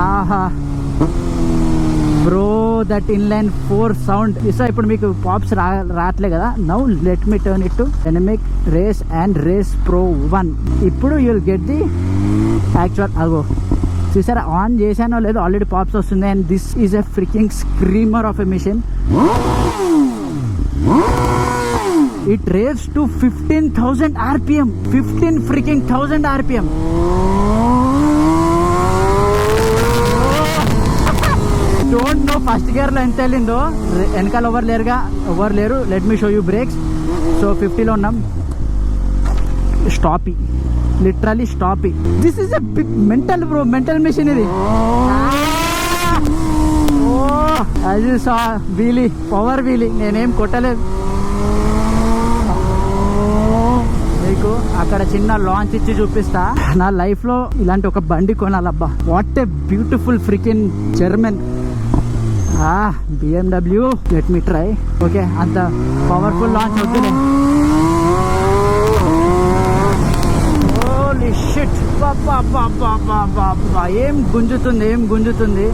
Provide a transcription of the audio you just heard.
ఆహా bro, that inline 4 sound. So ఇప్పుడు మీకు పాప్స్ రావట్లే కదా. Now let me turn it to dynamic race and race pro 1. ఇప్పుడు you will get the actual. అగో చూసారా, ఆన్ చేశానో లేదో ఆల్రెడీ పాప్స్ వస్తుంది. And this is a freaking screamer of a machine. It raves to 15,000 RPM. 15 freaking 1000 RPM. Don't know first gear లో ఎంత వెళ్ళిందో. వెనకాల ఎవరు లేరు. Let me show you brakes. So 50లో ఉన్నాం. Stoppie, literally stoppie. This is a big mental bro, mental machine ఇది. అది వీలీ, పవర్ వీలీ. నేనేం కొట్టలేదు. మీకు అక్కడ చిన్న లాంచ్ ఇచ్చి చూపిస్తా. నా లైఫ్ లో ఇలాంటి ఒక బండి కొనాలబ్బా. What a beautiful freaking German BMW. Let me try. Okay, అంత పవర్ఫుల్ లాంచ్ వద్దులే. హోలీ షిట్, ఏం గుంజుతుంది.